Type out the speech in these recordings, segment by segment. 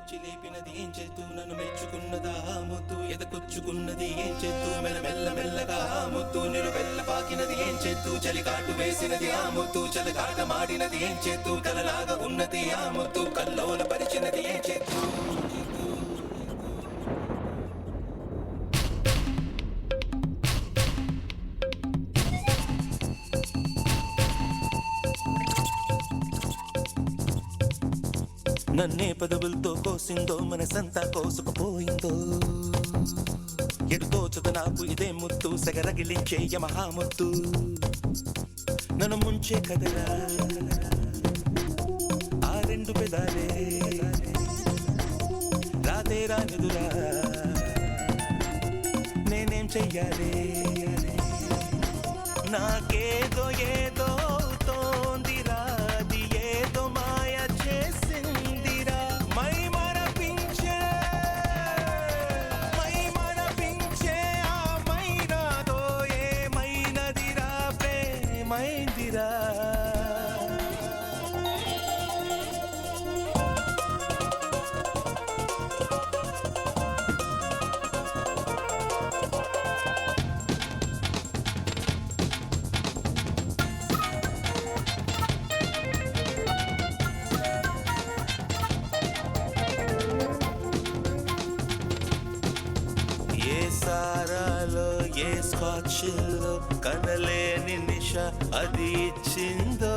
తెచ్చి లేపినది ఏం చేస్తూ నన్ను మెచ్చుకున్నదా ముద్దు ఎదకొచ్చుకున్నది ఏం చేస్తూ మెల్ల మెల్లగా ముద్దు నిలువెల్ల పాకినది ఏం చేస్తూ చలికాటు వేసినది ఆ ముద్దు చలగాట మాడినది ఏం చేస్తూ కలలాగా ఉన్నది ఆ ముద్దు కల్లోల పరిచినది ఏం చేస్తూ నన్నే పదవులతో కోసిందో మనసంతా కోసుకుపోయిందో ఎడుతోచద నాకు ఇదే ముత్తు సెగరగిలించే యమహాముత్తు నన్ను ముంచే కదరా ఆ రెండు పెదాలే రాతే రానిదురా నేనేం చెయ్యాలి నాకేదో ఏదో తోందిరా అది ఏదో మాయ చేసిందిరా మై మరపించే ఆ మైనాతో ఏమైనదిరా ప్రేమైందిరా ఏ సారాలో ఏ స్కాచ్లో కనలేని నిష అది ఇచ్చిందో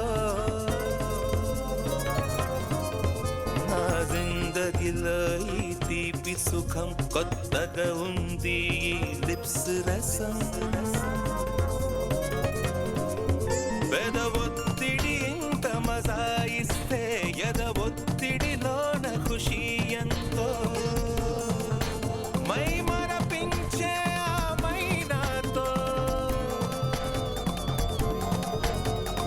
నా జిందగీలో ఈ తీపి సుఖం కొత్తగా ఉంది ఈ లిప్స్ రసం పెదవొత్తిడి ఇంత మజా ఇస్తే ఎదవొత్తిడిలోన ఖుషి ఎంతో మై మరపించే ఆ మైనాతో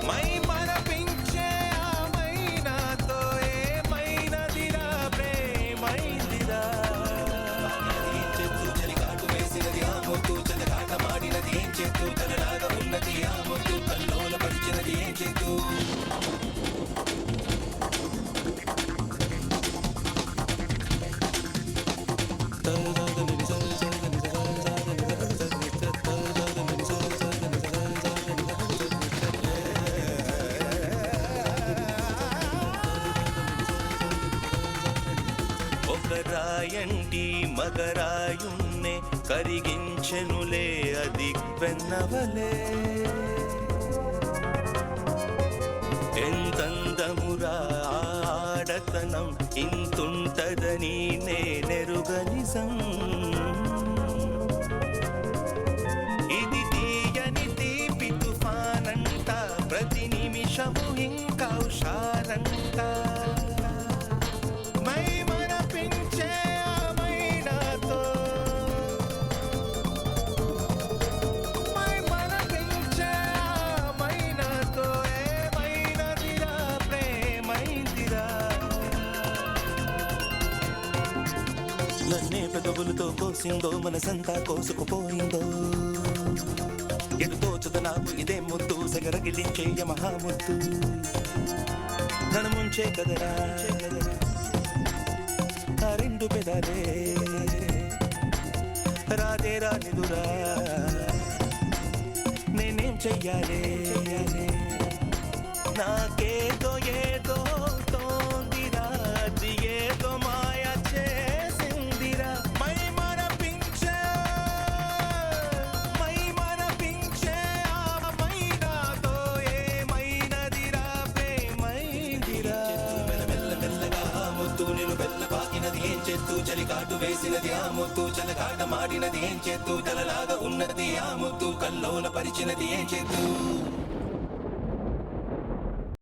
మై మరపించే ఆ మైనాతో ఏమైనదిరా ప్రేమైందిరా ఏం చేస్తూ చలికాటు వేసినది ఆ ముద్దు చలగాట మాడినది ఏం చేస్తూ కలలాగా ఉన్నది ఆ ముద్దు కల్లోల పరిచినది ఏం చేస్తూ ఒక రాయంటి మగరాయున్నే కరిగించెనులే అది వెన్నవలే ఎంతందమురా ఆడతనం ఇంతుంటదని నేనెరుగ నిజం ఇది తీయని తీపి తుఫానంట ప్రతి నిమిషము ఇంకా ఉషారంట మై మరపించే ఆ మైనాతో మై మరపించే ఆ మైనాతో ఏమైనదిరా ప్రేమైందిరా నన్నే పెదవులతో కోసిందో మనసంతా కోసుకుపోయిందో ఎడుతోచద నాకు ఇదే ముద్దు సెగరగిలించే యమహాముద్దు నన్ను ముంచే కదరా ఆ రెండు పెదాలే రాదే రానిదురా నేనేం చెయ్యాలి నాకేదో ఏదో తోందిరా అది ఏదో మాయ చేసిందిరా మై మరపించే ఆ మైనాతో ఏమైనదిరా ప్రేమైందిరా మెల్లగా ముద్దు నిలువెల్ల పాకినది ఏం చేస్తూ చలికాటు వేసినది ఆ ముద్దు చలగాట మాడినది ఏం చేస్తూ కలలాగా ఉన్నది ఆ ముద్దు కల్లోల పరిచినది ఏం చేస్తూ